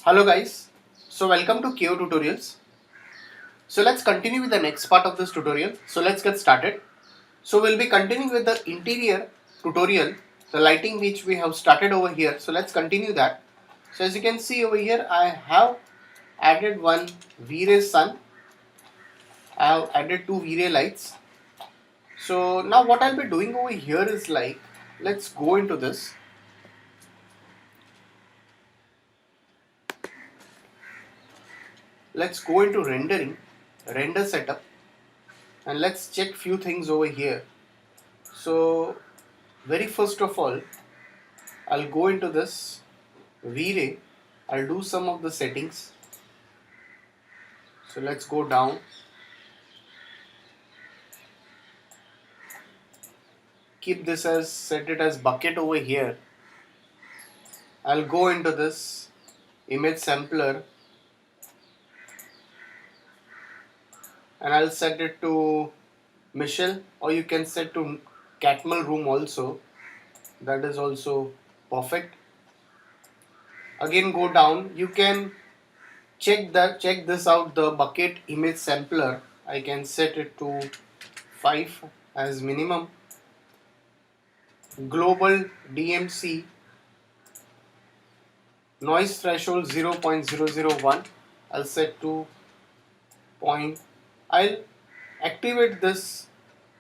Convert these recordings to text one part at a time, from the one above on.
Hello guys, so welcome to KO Tutorials. So let's continue with the next part of this tutorial. So let's get started. So we'll be continuing with the interior tutorial, the lighting which we have started over here. So let's continue that. So as you can see over here, I have added one V-Ray sun. I have added two V-Ray lights. So now what I'll be doing over here is like, let's go into this. Let's go into rendering, render setup, and let's check few things over here. So very first of all, I'll go into this V-Ray. I'll do some of the settings. So let's go down. Keep this as, set it as bucket over here. I'll go into this image sampler and I'll set it to Michelle, or you can set to Catmull room also. That is also perfect. Again go down. You can check this out, the bucket image sampler. I can set it to 5 as minimum. Global DMC noise threshold 0.001. I'll set to point. I'll activate this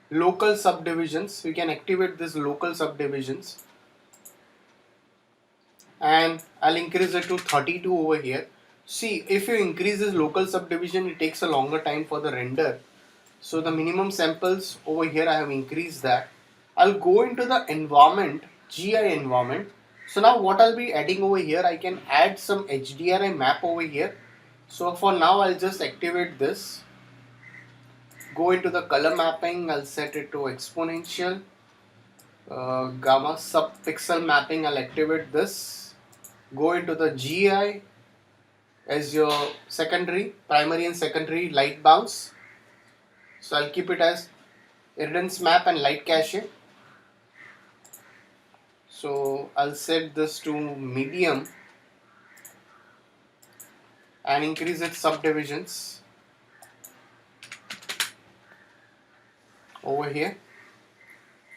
local subdivisions. We can activate this local subdivisions and I'll increase it to 32 over here. See, if you increase this local subdivision, it takes a longer time for the render. So the minimum samples over here I have increased that. I'll go into the environment, GI environment. So now what I'll be adding over here, I can add some HDRI map over here. So for now I'll just activate this. Go into the color mapping, I'll set it to exponential. Gamma subpixel mapping, I'll activate this. Go into the GI as your secondary, primary and secondary light bounce. So I'll keep it as irridance map and light cache. So I'll set this to medium and increase its subdivisions over here.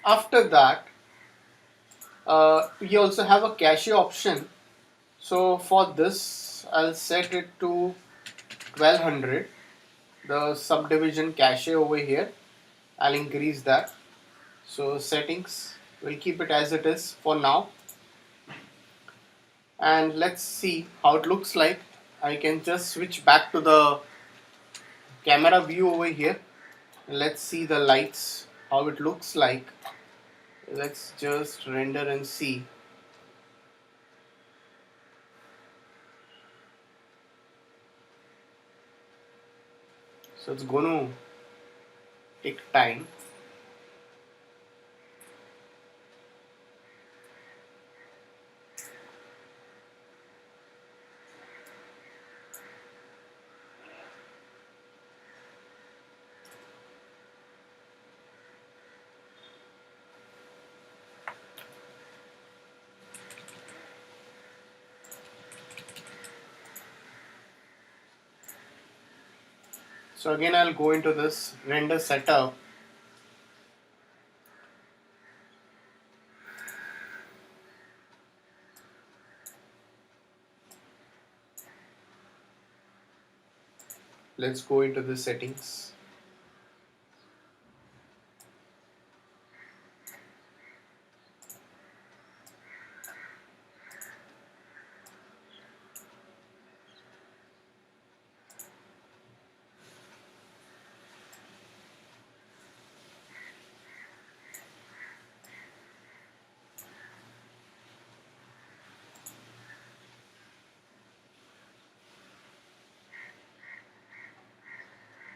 After that, we also have a cache option. So for this, I'll set it to 1200. The subdivision cache over here, I'll increase that. So settings, we'll keep it as it is for now. And let's see how it looks like. I can just switch back to the camera view over here. Let's see the lights, how it looks like. Let's just render and see. So it's going to take time. So again I'll go into this render setup. Let's go into the settings.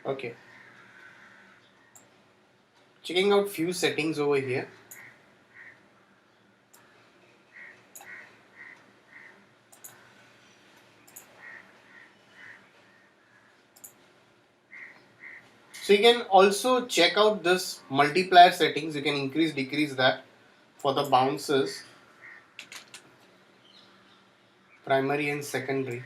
Okay. Checking out few settings over here. So you can also check out this multiplier settings. You can increase, decrease that for the bounces, primary and secondary.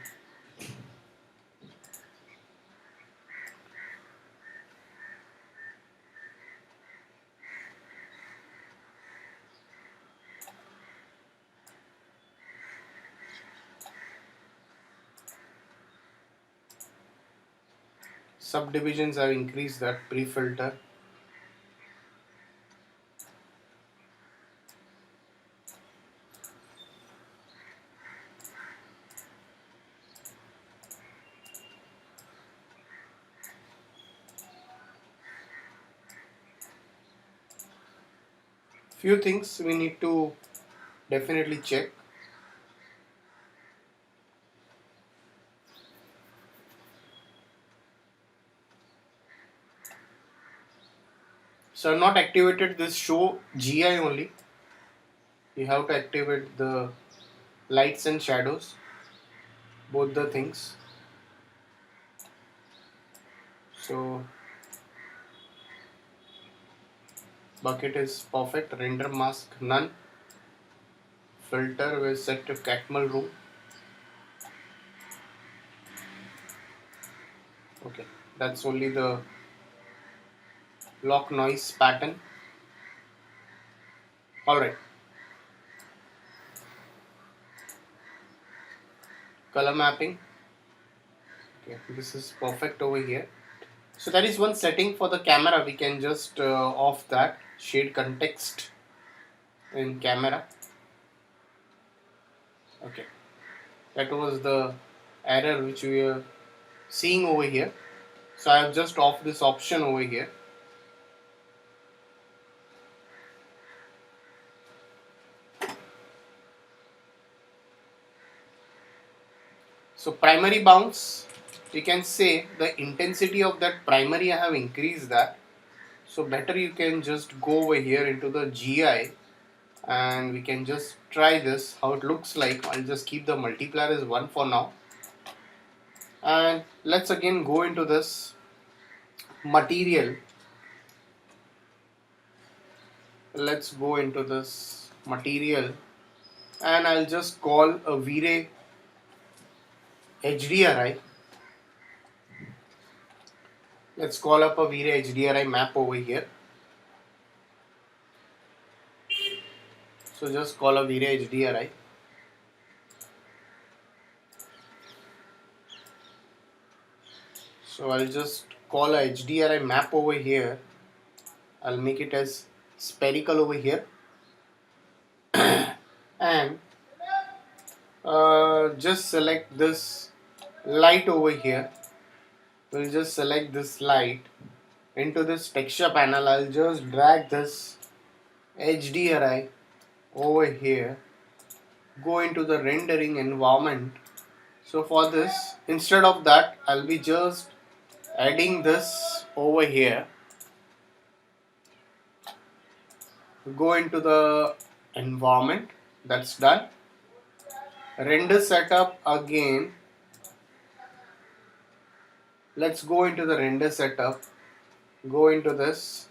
subdivisions I've increased that pre-filter. Few things we need to definitely check. So I've not activated this show GI only. You have to activate the lights and shadows, both the things. So bucket is perfect, render mask none, filter is set to Catmull room. Okay, that's only the lock noise pattern. Alright, color mapping. Okay, this is perfect over here. So that is one setting for the camera. We can just off that shade context in camera. Okay, that was the error which we are seeing over here. So I have just off this option over here. So primary bounce, you can say the intensity of that primary I have increased that. So better you can just go over here into the GI and we can just try this how it looks like. I'll just keep the multiplier as 1 for now. And let's again go into this material. Let's go into this material and I'll just call a V-Ray HDRI. Let's call up a V-Ray HDRI map over here. So just call a V-Ray HDRI. So I'll just call a HDRI map over here. I'll make it as spherical over here. And just select this light over here. We'll just select this light into this texture panel. I'll just drag this HDRI over here, go into the rendering environment. So for this, instead of that, I'll be just adding this over here. Go into the environment. That's done. Render setup again. Let's go into the render setup. Go into this.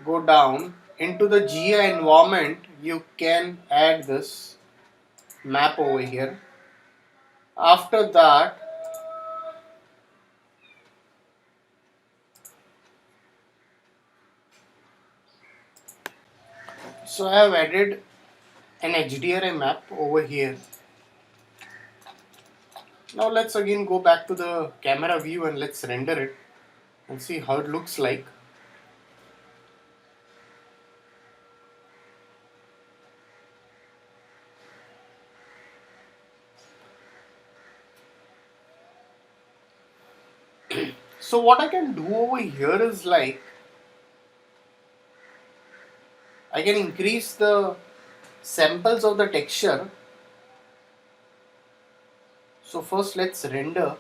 Go down into the GI environment. You can add this map over here. After that, so I have added an HDRI map over here. Now let's again go back to the camera view and let's render it and see how it looks like. So what I can do over here is like I can increase the samples of the texture. So first let's render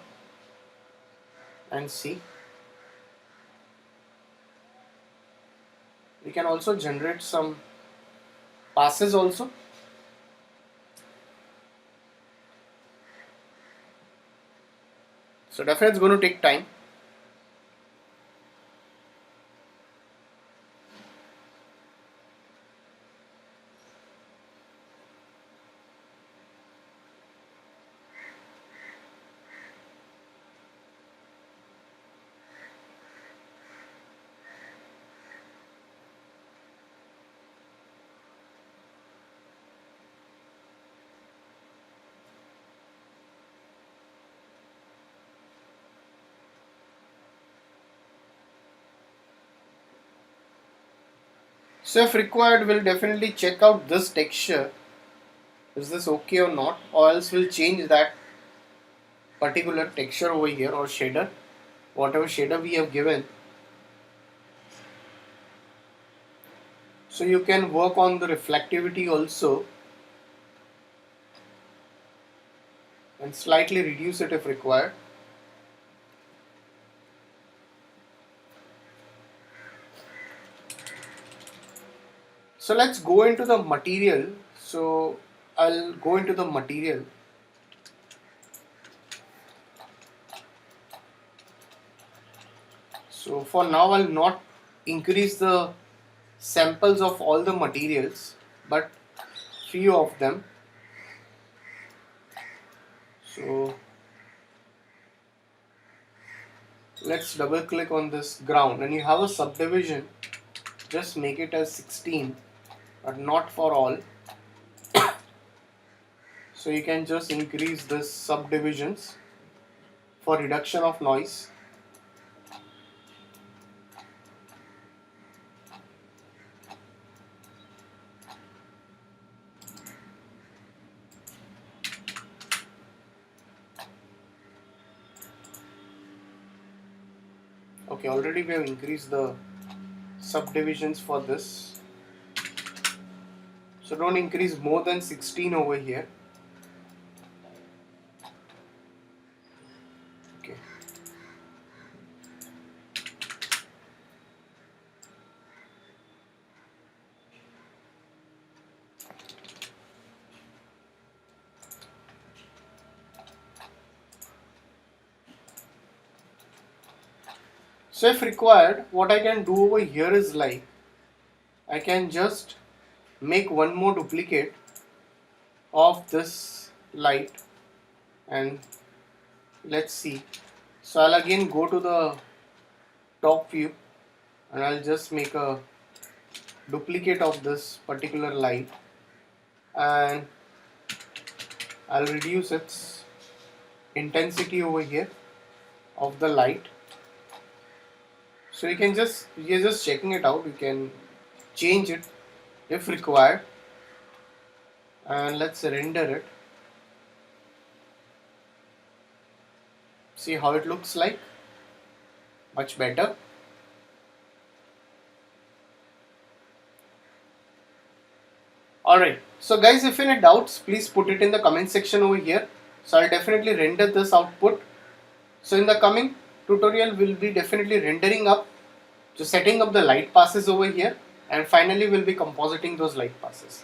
and see. We can also generate some passes also. So definitely it's going to take time. So if required, we'll definitely check out this texture. Is this okay or not, or else we'll change that particular texture over here, or shader, whatever shader we have given. So you can work on the reflectivity also and slightly reduce it if required. So let's go into the material. So I'll go into the material. So for now I'll not increase the samples of all the materials, but few of them. So let's double click on this ground, and you have a subdivision. Just make it as 16, but not for all. So you can just increase this subdivisions for reduction of noise. Okay, already we have increased the subdivisions for this. So don't increase more than 16 over here. Okay. So if required, what I can do over here is like, I can just make one more duplicate of this light, and let's see. So I'll again go to the top view, and I'll just make a duplicate of this particular light, and I'll reduce its intensity over here of the light. So you're just checking it out. You can change it if required, and let's render it. See how it looks like. Much better. Alright, so guys, if any doubts, please put it in the comment section over here. So I'll definitely render this output. So in the coming tutorial, we'll be definitely rendering up, so setting up the light passes over here, and finally we'll be compositing those light passes.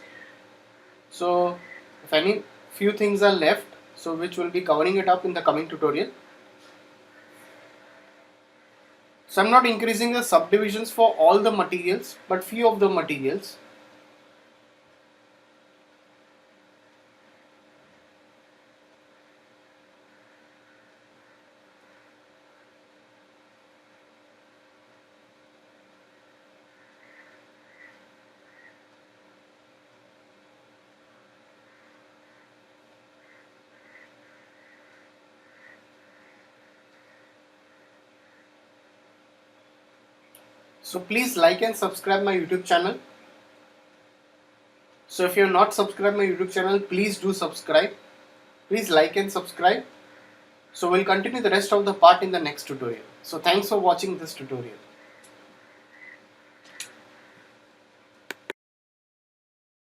So if any few things are left, so which we'll be covering it up in the coming tutorial. So I'm not increasing the subdivisions for all the materials, but few of the materials. So please like and subscribe my YouTube channel. So if you have not subscribed my YouTube channel, please do subscribe. Please like and subscribe. So we'll continue the rest of the part in the next tutorial. So thanks for watching this tutorial.